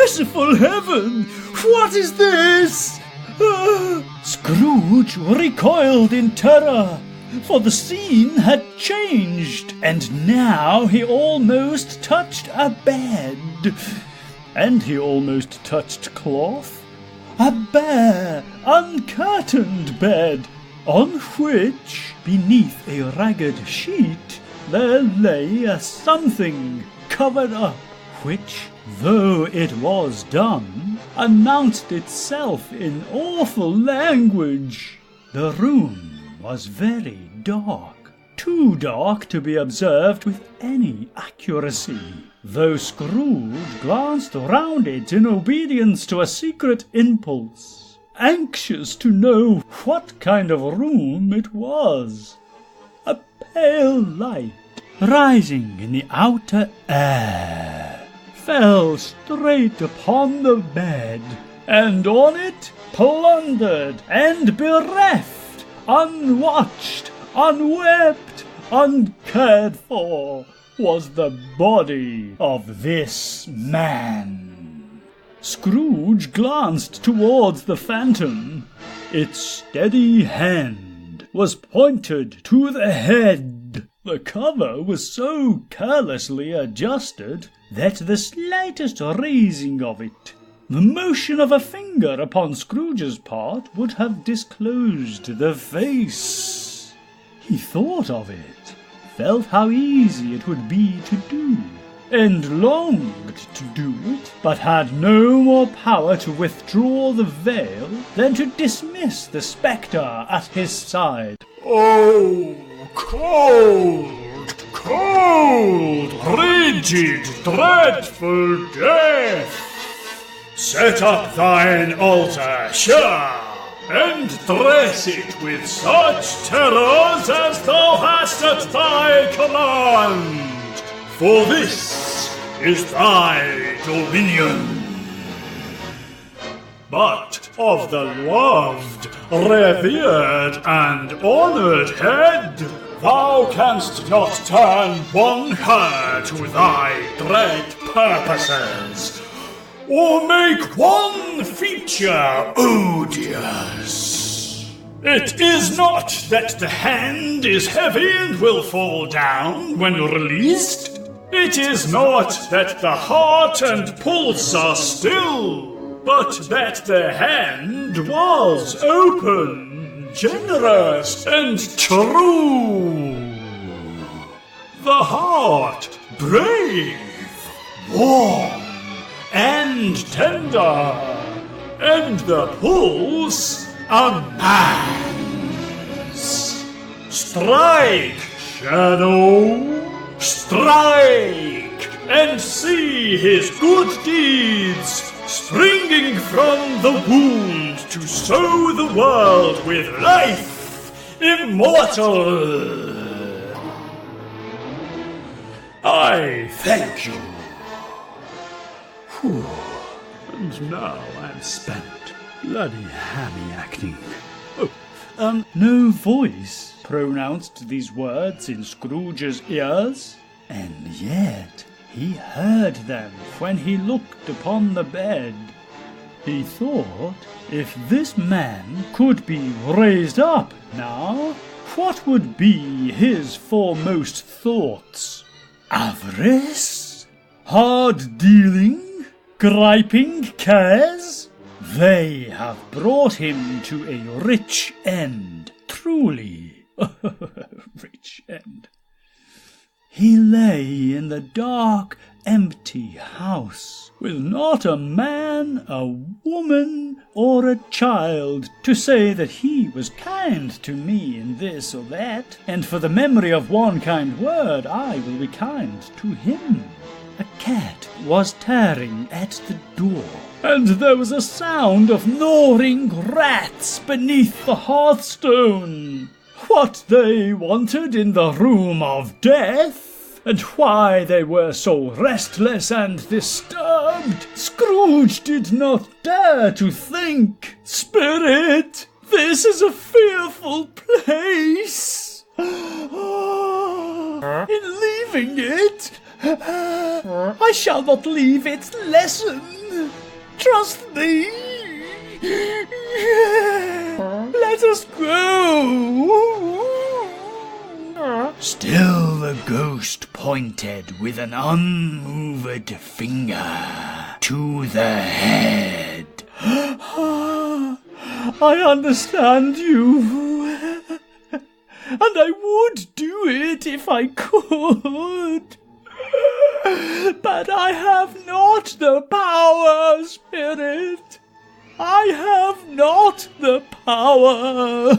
Merciful heaven! What is this? Scrooge recoiled in terror, for the scene had changed, and now he almost touched a bed. And he almost touched cloth. A bare, uncurtained bed, on which, beneath a ragged sheet, there lay a something covered up, which, though it was dumb, announced itself in awful language. The room was very dark, too dark to be observed with any accuracy, though Scrooge glanced round it in obedience to a secret impulse, anxious to know what kind of room it was. A pale light, rising in the outer air, fell straight upon the bed, and on it, plundered and bereft, unwatched, unwept, uncared for, was the body of this man. Scrooge glanced towards the phantom. Its steady hand was pointed to the head. The cover was so carelessly adjusted that the slightest raising of it, the motion of a finger upon Scrooge's part, would have disclosed the face. He thought of it, felt how easy it would be to do, and longed to do it, but had no more power to withdraw the veil than to dismiss the spectre at his side. Oh, cold, cold, rigid, dreadful death! Set up thine altar, sure, and dress it with such terrors as thou hast at thy command, for this is thy dominion. But of the loved, revered, and honoured head, thou canst not turn one hair to thy dread purposes, or make one feature odious. It is not that the hand is heavy and will fall down when released. It is not that the heart and pulse are still, but that the hand was open, generous, and true. The heart brave, warm, and tender, and the pulse a man's. Strike, shadow, strike, and see his good deeds springing from the wound to sow the world with life immortal. I thank you. Whew. And now I'm spent. Bloody hammy acting. No voice pronounced these words in Scrooge's ears, and yet he heard them when he looked upon the bed. He thought, if this man could be raised up now, what would be his foremost thoughts? Avarice? Hard dealing? Griping cares? They have brought him to a rich end, truly. Rich end. He lay in the dark, empty house, with not a man, a woman, or a child to say that he was kind to me in this or that, and for the memory of one kind word I will be kind to him. A cat was tearing at the door, and there was a sound of gnawing rats beneath the hearthstone. What they wanted in the room of death, and why they were so restless and disturbed, Scrooge did not dare to think. Spirit, this is a fearful place. In leaving it, I shall not leave its lesson. Trust me. Let us go. Still the ghost pointed with an unmoved finger to the head. I understand you, and I would do it if I could. But I have not the power, Spirit. I have not the power.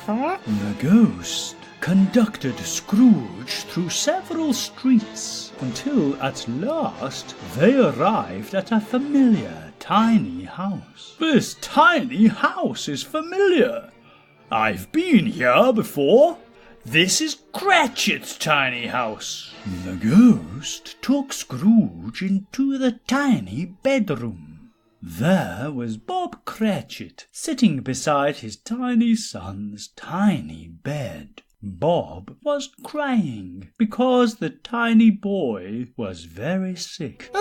The ghost conducted Scrooge through several streets until at last they arrived at a familiar tiny house. This tiny house is familiar. I've been here before. This is Cratchit's tiny house. The ghost took Scrooge into the tiny bedroom. There was Bob Cratchit sitting beside his tiny son's tiny bed. Bob was crying because the tiny boy was very sick.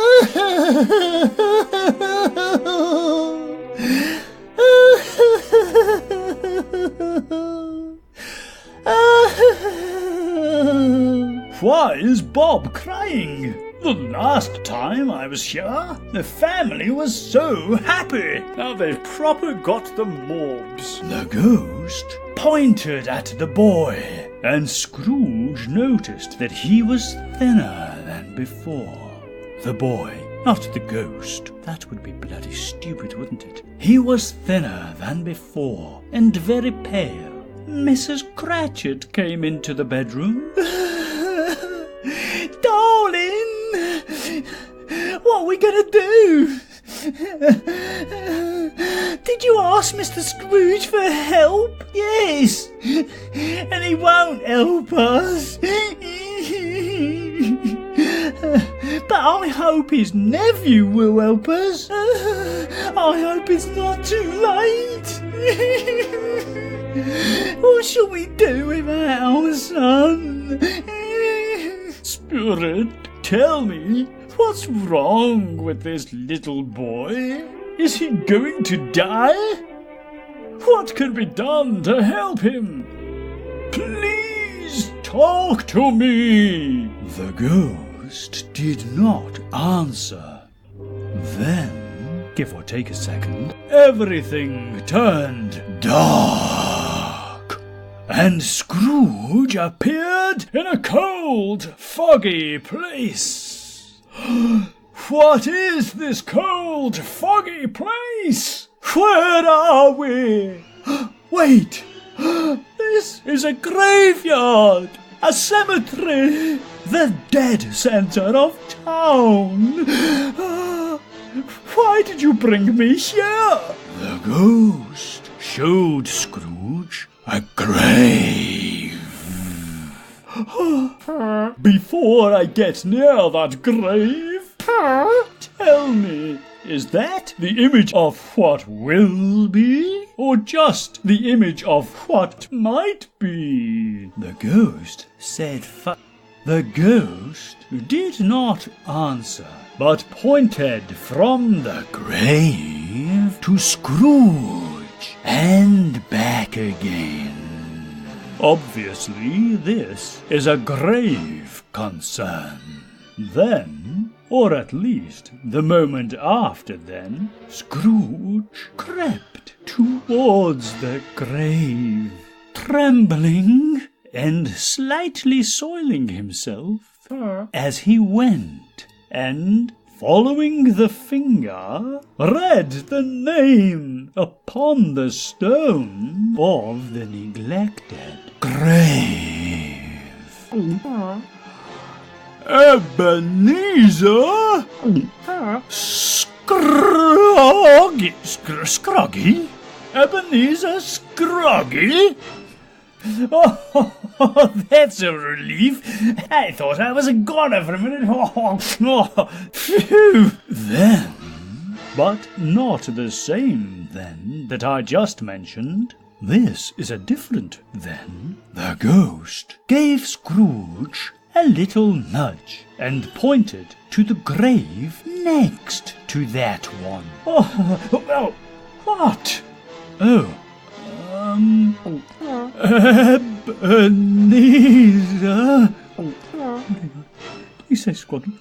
Why is Bob crying? The last time I was here, the family was so happy. Now they've proper got the morbs. The ghost pointed at the boy, and Scrooge noticed that he was thinner than before. The boy, not the ghost. That would be bloody stupid, wouldn't it? He was thinner than before, and very pale. Mrs. Cratchit came into the bedroom. Darling! What are we going to do? Did you ask Mr. Scrooge for help? Yes. And he won't help us. But I hope his nephew will help us. I hope it's not too late. What shall we do without our son? Spirit, tell me, what's wrong with this little boy? Is he going to die? What can be done to help him? Please talk to me. The ghost did not answer. Then, give or take a second, everything turned dark, and Scrooge appeared in a cold, foggy place. What is this cold, foggy place? Where are we? Wait! This is a graveyard! A cemetery! The dead centre of town! Why did you bring me here? The ghost showed Scrooge a grave. Before I get near that grave, tell me, is that the image of what will be, or just the image of what might be? The ghost said The ghost did not answer, but pointed from the grave to Scrooge and back again. Obviously, this is a grave concern. Then, or at least the moment after then, Scrooge crept towards the grave, trembling and slightly soiling himself as he went, and, following the finger, read the name upon the stone of the neglected grave. Ebenezer Scroggy? Ebenezer Scroggy? Oh, that's a relief. I thought I was a goner for a minute. Phew. Then, but not the same then that I just mentioned. This is a different then. The ghost gave Scrooge a little nudge, and pointed to the grave next to that one. Oh, what? Oh, Ebenezer. Did he say Squadron?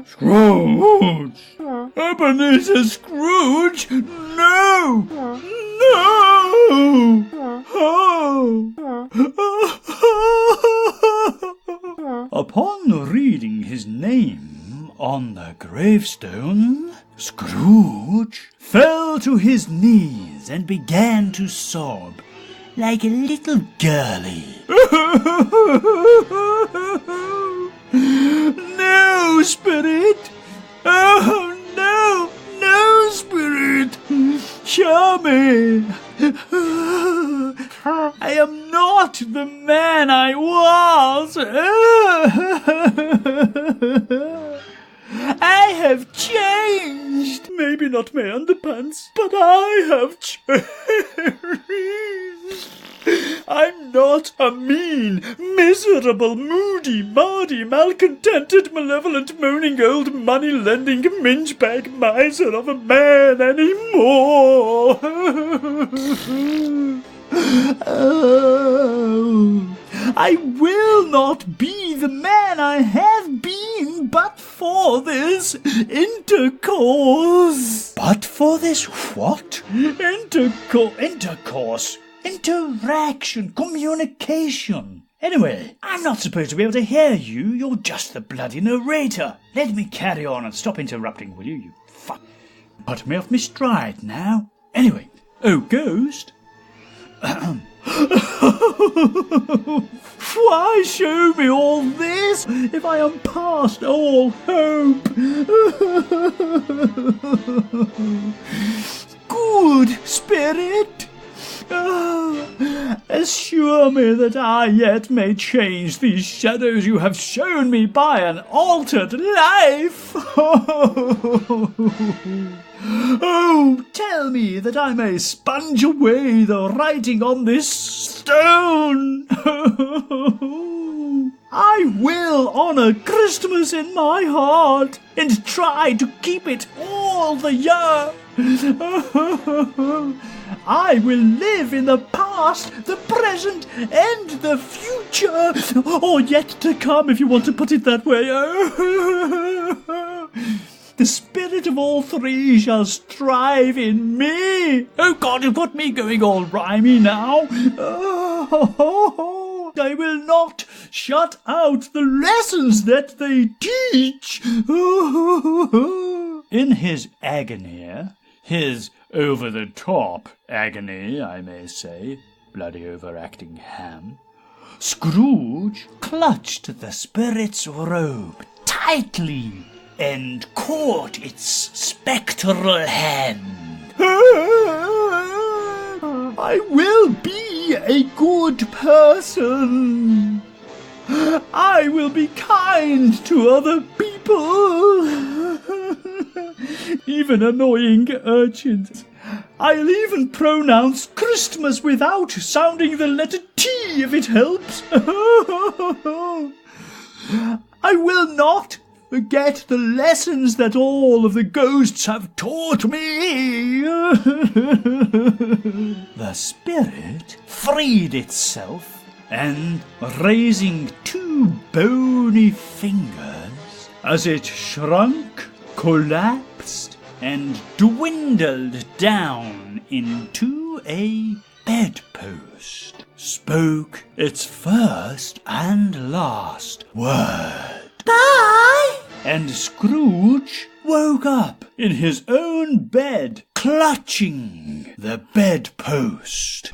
Scrooge! Ebenezer Scrooge! No! No! Upon reading his name on the gravestone, Scrooge fell to his knees and began to sob like a little girlie. No, Spirit! Oh, no! No, Spirit! Show me! I am not the man I was! I have changed! Maybe not my underpants, but I have changed! I'm not a mean, miserable, moody, mardy, malcontented, malevolent, moaning old money-lending, minge-bag miser of a man anymore! Oh, I will not be the man I have been but for this intercourse. But for this what? Intercourse. Interaction, communication. Anyway, I'm not supposed to be able to hear you. You're just the bloody narrator. Let me carry on and stop interrupting, will you, you fuck? Put me off my stride now. Anyway, oh, Ghost. Why show me all this if I am past all hope? Good Spirit. Assure me that I yet may change these shadows you have shown me by an altered life. Oh, tell me that I may sponge away the writing on this stone. I will honour Christmas in my heart and try to keep it all the year. I will live in the past, the present, and the future, or yet to come, if you want to put it that way. The spirit of all three shall strive in me. Oh God, you've got me going all rhymey now. I will not shut out the lessons that they teach. In his agony, his over-the-top agony, I may say, bloody overacting ham, Scrooge clutched the spirit's robe tightly and caught its spectral hand. I will be a good person. I will be kind to other people, even annoying urchins. I'll even pronounce Christmas without sounding the letter T if it helps. I will not forget the lessons that all of the ghosts have taught me. The spirit freed itself, and raising two bony fingers, as it shrunk, collapsed, and dwindled down into a bedpost, spoke its first and last word. Bye! And Scrooge woke up in his own bed, clutching the bedpost.